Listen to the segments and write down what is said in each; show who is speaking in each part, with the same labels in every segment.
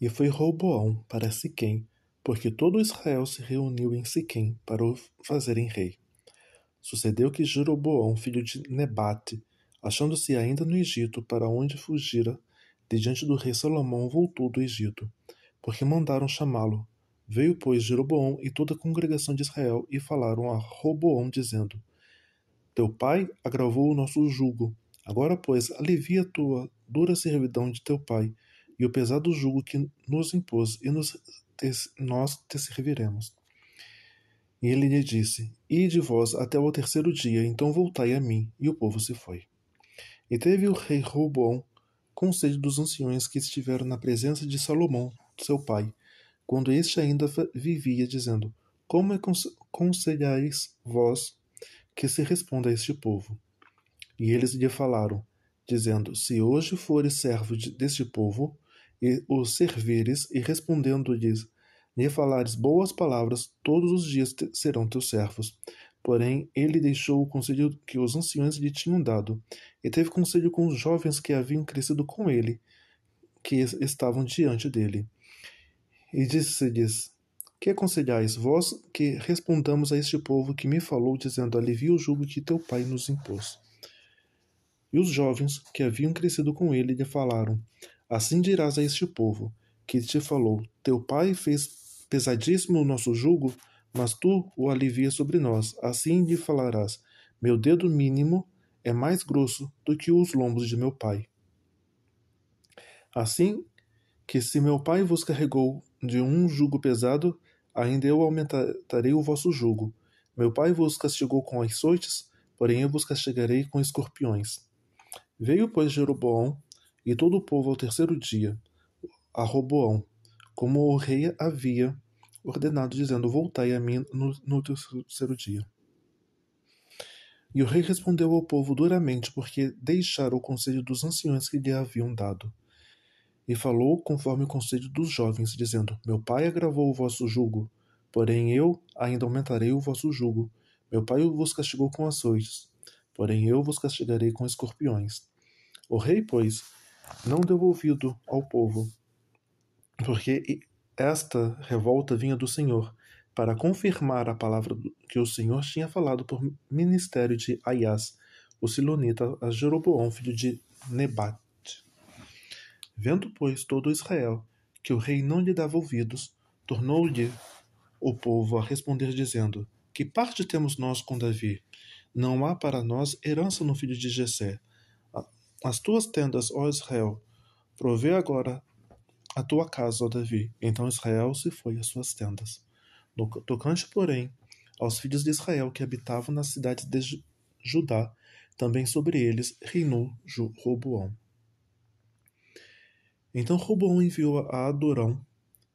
Speaker 1: E foi Roboão para Siquém, porque todo Israel se reuniu em Siquém para o fazerem rei. Sucedeu que Jeroboão, filho de Nebate, achando-se ainda no Egito, para onde fugira, de diante do rei Salomão voltou do Egito, porque mandaram chamá-lo. Veio, pois, Jeroboão e toda a congregação de Israel e falaram a Roboão, dizendo: Teu pai agravou o nosso jugo. Agora, pois, alivia a tua dura servidão de teu pai e o pesado jugo que nos impôs, e nós te serviremos. E ele lhe disse: Ide vós até o terceiro dia, então voltai a mim. E o povo se foi. E teve o rei Roboão conselho dos anciões que estiveram na presença de Salomão, seu pai, quando este ainda vivia, dizendo: Como aconselhais vós que se responda a este povo? E eles lhe falaram, dizendo: Se hoje fores servo deste povo, e os servires, e respondendo-lhes, lhe falares boas palavras, todos os dias serão teus servos. Porém, ele deixou o conselho que os anciões lhe tinham dado, e teve conselho com os jovens que haviam crescido com ele, que estavam diante dele. E disse-lhes: Que aconselhais vós que respondamos a este povo que me falou, dizendo: Alivia o jugo que teu pai nos impôs? E os jovens que haviam crescido com ele lhe falaram: Assim dirás a este povo que te falou: Teu pai fez pesadíssimo o nosso jugo, mas tu o alivias sobre nós. Assim lhe falarás: Meu dedo mínimo é mais grosso do que os lombos de meu pai. Assim que se meu pai vos carregou de um jugo pesado, ainda eu aumentarei o vosso jugo. Meu pai vos castigou com açoites, porém eu vos castigarei com escorpiões. Veio, pois, Jeroboão e todo o povo ao terceiro dia a Roboão, como o rei havia ordenado, dizendo: Voltai a mim no terceiro dia. E o rei respondeu ao povo duramente, porque deixara o conselho dos anciões que lhe haviam dado. E falou conforme o conselho dos jovens, dizendo: Meu pai agravou o vosso jugo, porém eu ainda aumentarei o vosso jugo. Meu pai vos castigou com açoites, porém eu vos castigarei com escorpiões. O rei, pois, não deu ouvido ao povo, porque esta revolta vinha do Senhor, para confirmar a palavra que o Senhor tinha falado por ministério de Aias, o silonita, a Jeroboão, filho de Nebate. Vendo, pois, todo Israel que o rei não lhe dava ouvidos, tornou-lhe o povo a responder, dizendo: Que parte temos nós com Davi? Não há para nós herança no filho de Jessé. As tuas tendas, ó Israel, provê agora a tua casa, ó Davi. Então Israel se foi às suas tendas. No tocante, porém, aos filhos de Israel que habitavam nas cidades de Judá, também sobre eles reinou Roboão. Então Roboão enviou a Adorão,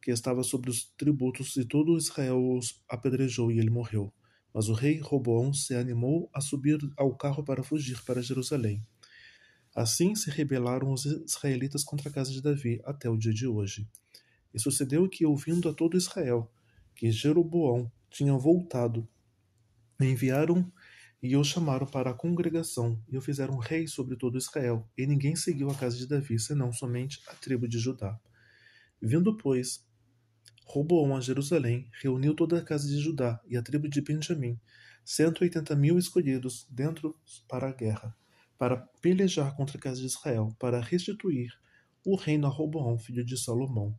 Speaker 1: que estava sobre os tributos, e todo Israel os apedrejou, e ele morreu. Mas o rei Roboão se animou a subir ao carro para fugir para Jerusalém. Assim se rebelaram os israelitas contra a casa de Davi até o dia de hoje. E sucedeu que, ouvindo a todo Israel que Jeroboão tinha voltado, enviaram e o chamaram para a congregação, e o fizeram rei sobre todo Israel. E ninguém seguiu a casa de Davi, senão somente a tribo de Judá. Vindo, pois, Roboão a Jerusalém, reuniu toda a casa de Judá e a tribo de Benjamim, 180.000 escolhidos dentro para a guerra, para pelejar contra a casa de Israel, para restituir o reino a Roboão, filho de Salomão.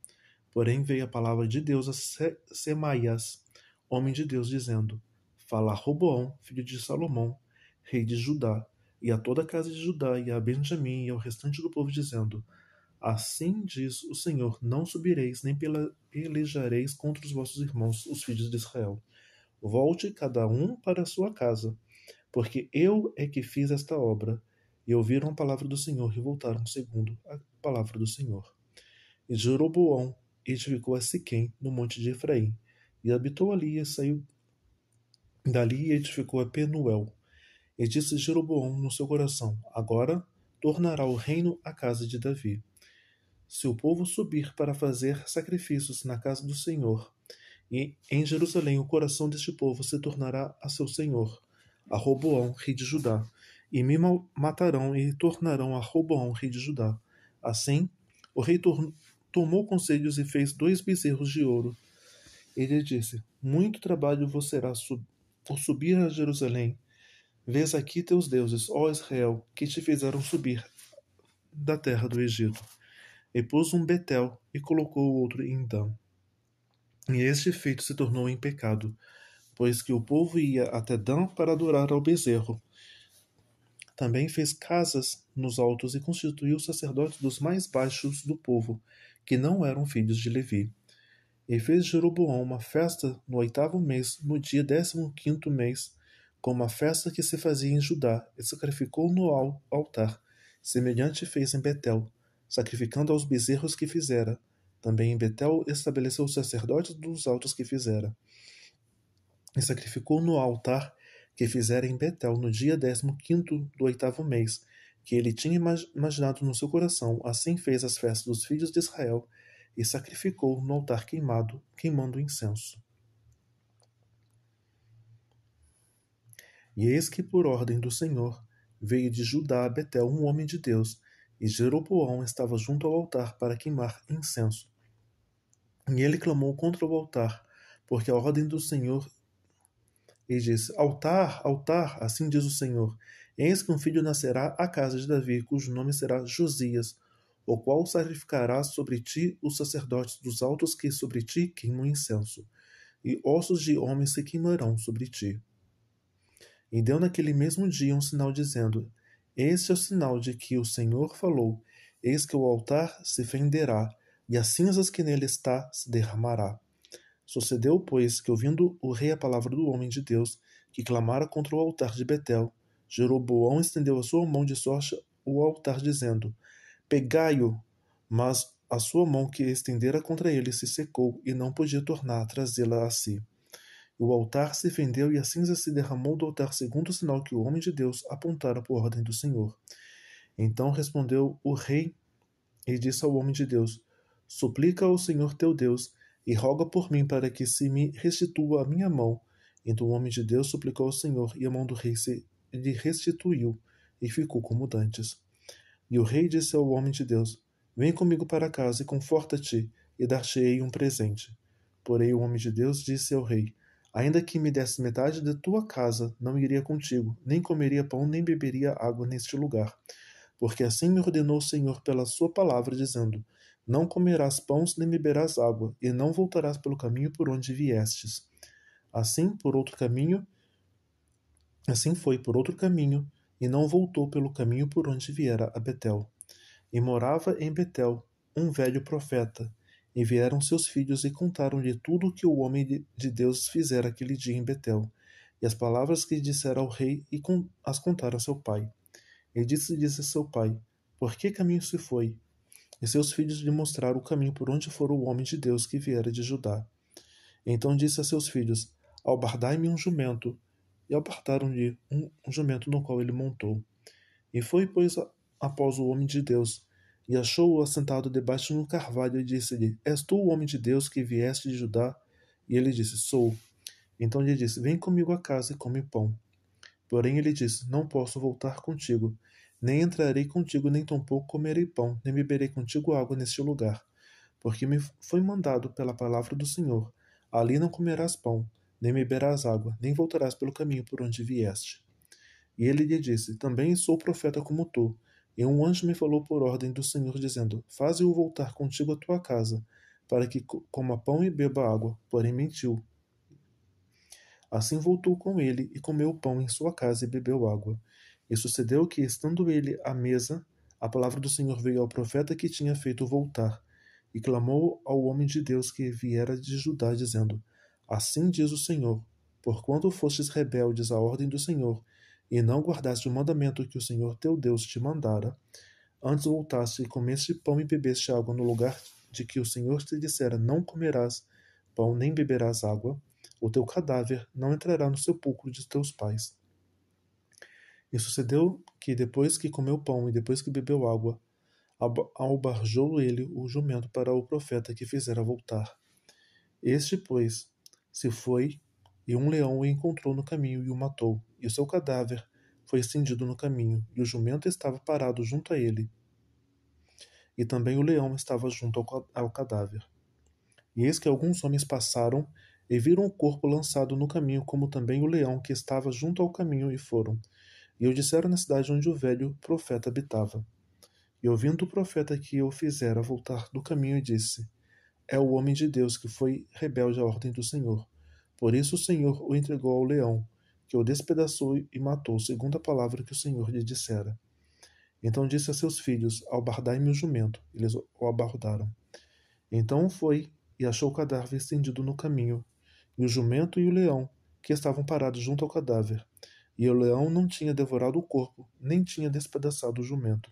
Speaker 1: Porém veio a palavra de Deus a Semaias, homem de Deus, dizendo: Fala a Roboão, filho de Salomão, rei de Judá, e a toda a casa de Judá, e a Benjamim, e ao restante do povo, dizendo: Assim diz o Senhor: Não subireis, nem pelejareis contra os vossos irmãos, os filhos de Israel. Volte cada um para a sua casa, porque eu é que fiz esta obra. E ouviram a palavra do Senhor e voltaram segundo a palavra do Senhor. E Jeroboão edificou a Siquém, no monte de Efraim, e habitou ali, e saiu dali e edificou a Penuel. E disse Jeroboão no seu coração: Agora tornará o reino à casa de Davi. Se o povo subir para fazer sacrifícios na casa do Senhor, e em Jerusalém o coração deste povo se tornará a seu senhor, a Roboão, rei de Judá, e me matarão e tornarão a Roboão, rei de Judá. Assim, o rei tomou conselhos e fez 2 bezerros de ouro. Ele disse: Muito trabalho vos será por subir a Jerusalém. Vês aqui teus deuses, ó Israel, que te fizeram subir da terra do Egito. E pôs um Betel e colocou o outro em Dan. E este feito se tornou em pecado, pois que o povo ia até Dan para adorar ao bezerro. Também fez casas nos altos e constituiu sacerdotes dos mais baixos do povo, que não eram filhos de Levi. E fez Jeroboão uma festa no 8º mês, no dia 15º mês, como a festa que se fazia em Judá, e sacrificou no altar. Semelhante fez em Betel, sacrificando aos bezerros que fizera. Também em Betel estabeleceu os sacerdotes dos altos que fizera. E sacrificou no altar que fizera em Betel no dia 15º do 8º mês, que ele tinha imaginado no seu coração. Assim fez as festas dos filhos de Israel, e sacrificou no altar queimado, queimando incenso. E eis que, por ordem do Senhor, veio de Judá a Betel um homem de Deus, e Jeroboão estava junto ao altar para queimar incenso. E ele clamou contra o altar, porque a ordem do Senhor, e disse: Altar, altar, assim diz o Senhor, eis que um filho nascerá à casa de Davi, cujo nome será Josias, o qual sacrificará sobre ti os sacerdotes dos altos que sobre ti queimam incenso, e ossos de homens se queimarão sobre ti. E deu naquele mesmo dia um sinal, dizendo: Este é o sinal de que o Senhor falou: Eis que o altar se fenderá, e as cinzas que nele está se derramará. Sucedeu, pois, que, ouvindo o rei a palavra do homem de Deus, que clamara contra o altar de Betel, Jeroboão estendeu a sua mão de sorte ao altar, dizendo: Pegai-o! Mas a sua mão que estendera contra ele se secou, e não podia tornar a trazê-la a si. O altar se fendeu e a cinza se derramou do altar, segundo o sinal que o homem de Deus apontara por ordem do Senhor. Então respondeu o rei e disse ao homem de Deus: Suplica ao Senhor teu Deus e roga por mim para que se me restitua a minha mão. Então o homem de Deus suplicou ao Senhor, e a mão do rei se lhe restituiu, e ficou como dantes. E o rei disse ao homem de Deus: Vem comigo para casa e conforta-te, e dar-te-ei um presente. Porém o homem de Deus disse ao rei: Ainda que me desse metade de tua casa, não iria contigo, nem comeria pão, nem beberia água neste lugar. Porque assim me ordenou o Senhor pela sua palavra, dizendo: Não comerás pães, nem beberás água, e não voltarás pelo caminho por onde viestes. Assim foi por outro caminho, e não voltou pelo caminho por onde viera a Betel. E morava em Betel um velho profeta. E vieram seus filhos e contaram-lhe tudo o que o homem de Deus fizera aquele dia em Betel, e as palavras que dissera ao rei, e as contaram a seu pai. E disse a seu pai: Por que caminho se foi? E seus filhos lhe mostraram o caminho por onde fora o homem de Deus que viera de Judá. Então disse a seus filhos: Albardai-me um jumento. E albardaram-lhe um jumento no qual ele montou. E foi, pois, após o homem de Deus, e achou-o assentado debaixo de um carvalho, e disse-lhe: És tu o homem de Deus que vieste de Judá? E ele disse: Sou. Então lhe disse: Vem comigo a casa e come pão. Porém ele disse: Não posso voltar contigo, nem entrarei contigo, nem tampouco comerei pão, nem beberei contigo água neste lugar. Porque me foi mandado pela palavra do Senhor: Ali não comerás pão, nem beberás água, nem voltarás pelo caminho por onde vieste. E ele lhe disse: Também sou profeta como tu. E um anjo me falou por ordem do Senhor, dizendo: Faze-o voltar contigo à tua casa, para que coma pão e beba água. Porém mentiu. Assim voltou com ele, e comeu pão em sua casa, e bebeu água. E sucedeu que, estando ele à mesa, a palavra do Senhor veio ao profeta que tinha feito voltar, e clamou ao homem de Deus que viera de Judá, dizendo: Assim diz o Senhor: Porquanto fostes rebeldes à ordem do Senhor, e não guardaste o mandamento que o Senhor teu Deus te mandara, antes voltaste e comeste pão e bebeste água no lugar de que o Senhor te dissera: Não comerás pão nem beberás água, o teu cadáver não entrará no sepulcro de teus pais. E sucedeu que, depois que comeu pão e depois que bebeu água, albarjou ele o jumento para o profeta que fizera voltar. Este, pois, se foi, e um leão o encontrou no caminho e o matou, e o seu cadáver foi estendido no caminho, e o jumento estava parado junto a ele. e também o leão estava junto ao cadáver. E eis que alguns homens passaram e viram o corpo lançado no caminho, como também o leão que estava junto ao caminho, e foram. E o disseram na cidade onde o velho profeta habitava. E ouvindo o profeta que o fizera voltar do caminho, disse: É o homem de Deus que foi rebelde à ordem do Senhor. Por isso o Senhor o entregou ao leão, que o despedaçou e matou, segundo a palavra que o Senhor lhe dissera. Então disse a seus filhos: Albardai-me o jumento. Eles o abardaram. Então foi e achou o cadáver estendido no caminho, e o jumento e o leão, que estavam parados junto ao cadáver. E o leão não tinha devorado o corpo, nem tinha despedaçado o jumento.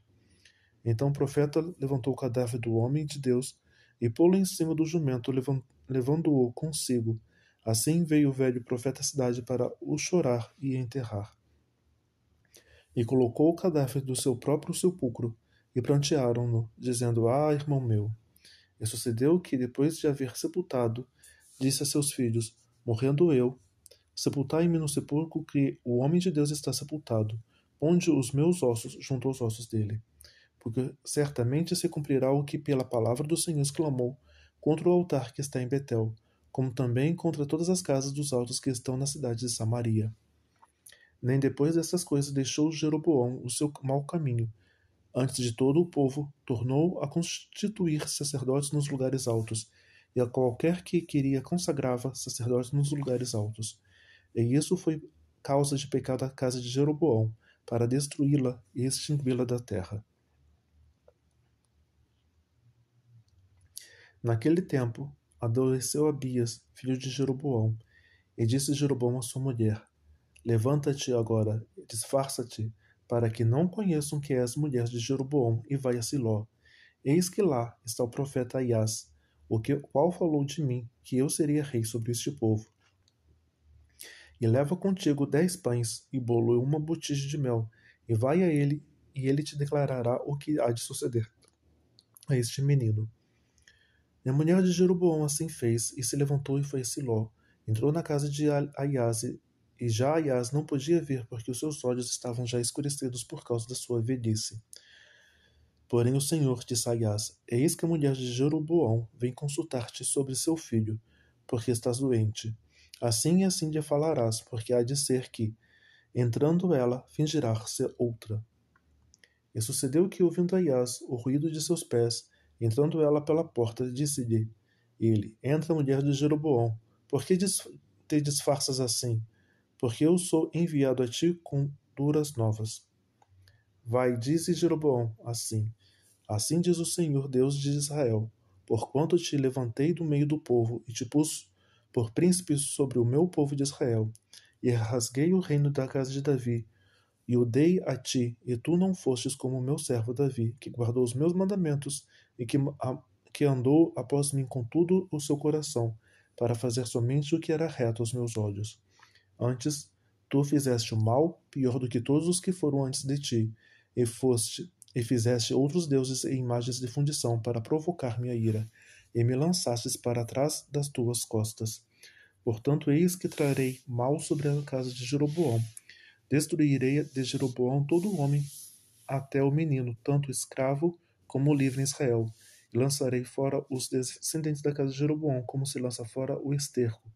Speaker 1: Então o profeta levantou o cadáver do homem de Deus e pô-lo em cima do jumento, levando-o consigo. Assim veio o velho profeta à cidade para o chorar e enterrar. E colocou o cadáver do seu próprio sepulcro, e prantearam-no, dizendo: Ah, irmão meu! E sucedeu que, depois de haver sepultado, disse a seus filhos: Morrendo eu, sepultai-me no sepulcro que o homem de Deus está sepultado. Ponde os meus ossos junto aos ossos dele. Porque certamente se cumprirá o que pela palavra do Senhor exclamou contra o altar que está em Betel, como também contra todas as casas dos altos que estão na cidade de Samaria. Nem depois dessas coisas deixou Jeroboão o seu mau caminho. Antes de todo o povo, tornou a constituir sacerdotes nos lugares altos, e a qualquer que queria consagrava sacerdotes nos lugares altos. E isso foi causa de pecado da casa de Jeroboão, para destruí-la e extingui-la da terra. Naquele tempo, adoeceu Abias, filho de Jeroboão, e disse Jeroboão à sua mulher: Levanta-te agora, disfarça-te, para que não conheçam que és mulher de Jeroboão, e vai a Siló. Eis que lá está o profeta Aias, qual falou de mim, que eu seria rei sobre este povo. E leva contigo 10 pães e bolo e uma botija de mel, e vai a ele, e ele te declarará o que há de suceder a este menino. E a mulher de Jeroboão assim fez, e se levantou e foi a Siló. Entrou na casa de Aias, e já Aias não podia ver, porque os seus olhos estavam já escurecidos por causa da sua velhice. Porém o Senhor disse a Aias: Eis que a mulher de Jeroboão vem consultar-te sobre seu filho, porque estás doente. Assim e assim lhe falarás, porque há de ser que, entrando ela, fingirá ser outra. E sucedeu que, ouvindo Aias o ruído de seus pés, entrando ela pela porta, disse-lhe ele: Entra, mulher de Jeroboão, por que te disfarças assim? Porque eu sou enviado a ti com duras novas. Vai, disse Jeroboão, assim diz o Senhor Deus de Israel, porquanto te levantei do meio do povo e te pus por príncipe sobre o meu povo de Israel, e rasguei o reino da casa de Davi, e o dei a ti, e tu não fostes como o meu servo Davi, que guardou os meus mandamentos e que andou após mim com todo o seu coração, para fazer somente o que era reto aos meus olhos. Antes, tu fizeste o mal pior do que todos os que foram antes de ti, e fizeste outros deuses e imagens de fundição para provocar minha ira, e me lançastes para trás das tuas costas. Portanto, eis que trarei mal sobre a casa de Jeroboão. Destruirei de Jeroboão todo homem, até o menino, tanto escravo como livre em Israel. E lançarei fora os descendentes da casa de Jeroboão, como se lança fora o esterco,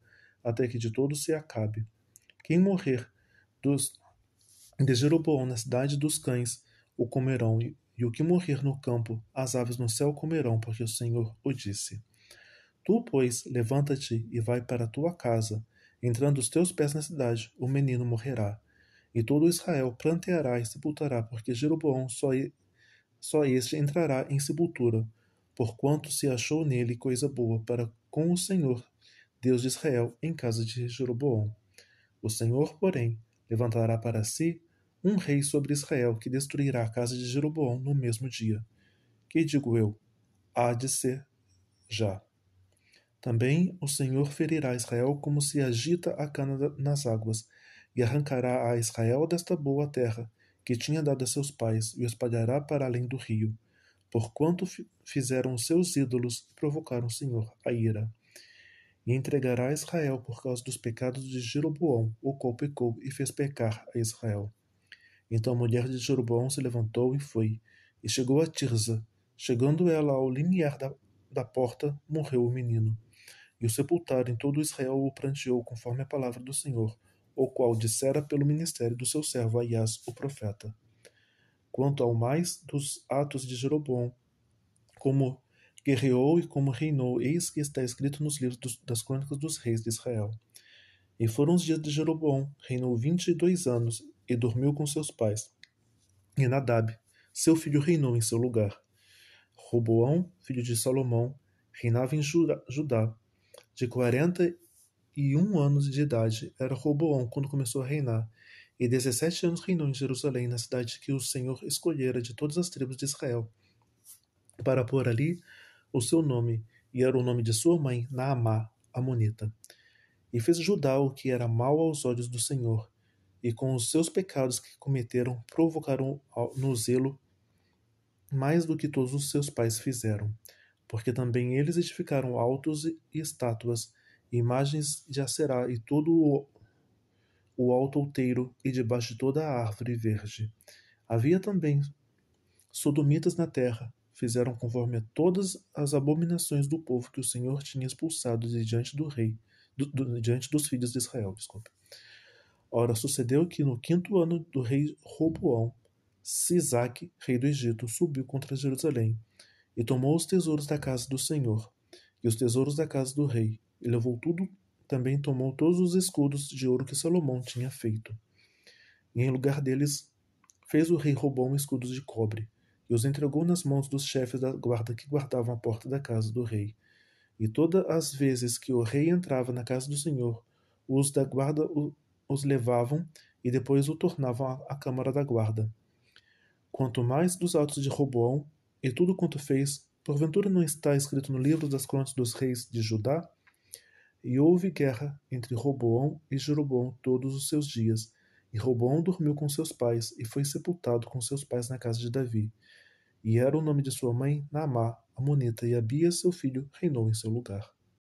Speaker 1: até que de todo se acabe. Quem morrer de Jeroboão na cidade dos cães o comerão, e o que morrer no campo, as aves no céu comerão, porque o Senhor o disse. Tu, pois, levanta-te e vai para a tua casa. Entrando os teus pés na cidade, o menino morrerá. E todo Israel planteará e sepultará, porque Jeroboão só este entrará em sepultura, porquanto se achou nele coisa boa para com o Senhor, Deus de Israel, em casa de Jeroboão. O Senhor, porém, levantará para si um rei sobre Israel, que destruirá a casa de Jeroboão no mesmo dia. Que digo eu? Há de ser já. Também o Senhor ferirá Israel como se agita a cana nas águas, e arrancará a Israel desta boa terra, que tinha dado a seus pais, e o espalhará para além do rio, porquanto fizeram os seus ídolos e provocaram o Senhor a ira. E entregará a Israel por causa dos pecados de Jeroboão, o qual pecou e fez pecar a Israel. Então a mulher de Jeroboão se levantou e foi, e chegou a Tirza, Chegando ela ao limiar da porta, morreu o menino. E o sepultaram, e todo Israel o pranteou conforme a palavra do Senhor, o qual dissera pelo ministério do seu servo Aias, o profeta. Quanto ao mais dos atos de Jeroboão, como guerreou e como reinou, eis que está escrito nos livros das crônicas dos reis de Israel. E foram os dias de Jeroboão, reinou 22 anos, e dormiu com seus pais. E Nadab, seu filho, reinou em seu lugar. Roboão, filho de Salomão, reinava em Judá. De 41 anos de idade era Roboão quando começou a reinar, e 17 anos reinou em Jerusalém, na cidade que o Senhor escolhera de todas as tribos de Israel, para pôr ali o seu nome, e era o nome de sua mãe, Naamá, amonita. E fez Judá o que era mal aos olhos do Senhor, e com os seus pecados que cometeram, provocaram no zelo mais do que todos os seus pais fizeram, porque também eles edificaram altos e estátuas, imagens de Aserá e todo o alto outeiro e debaixo de toda a árvore verde. Havia também sodomitas na terra, fizeram conforme a todas as abominações do povo que o Senhor tinha expulsado de diante do rei, diante dos filhos de Israel, desculpe. Ora, sucedeu que no 5º ano do rei Roboão, Sisaque, rei do Egito, subiu contra Jerusalém, e tomou os tesouros da casa do Senhor, e os tesouros da casa do rei, e levou tudo, também tomou todos os escudos de ouro que Salomão tinha feito. E em lugar deles, fez o rei Roboão escudos de cobre, e os entregou nas mãos dos chefes da guarda que guardavam a porta da casa do rei. E todas as vezes que o rei entrava na casa do Senhor, os da guarda os levavam e depois o tornavam à câmara da guarda. Quanto mais dos atos de Roboão e tudo quanto fez, porventura não está escrito no livro das crônicas dos reis de Judá? E houve guerra entre Roboão e Jeroboão todos os seus dias, e Roboão dormiu com seus pais e foi sepultado com seus pais na casa de Davi. E era o nome de sua mãe Naamá, amonita, e Abias, seu filho, reinou em seu lugar.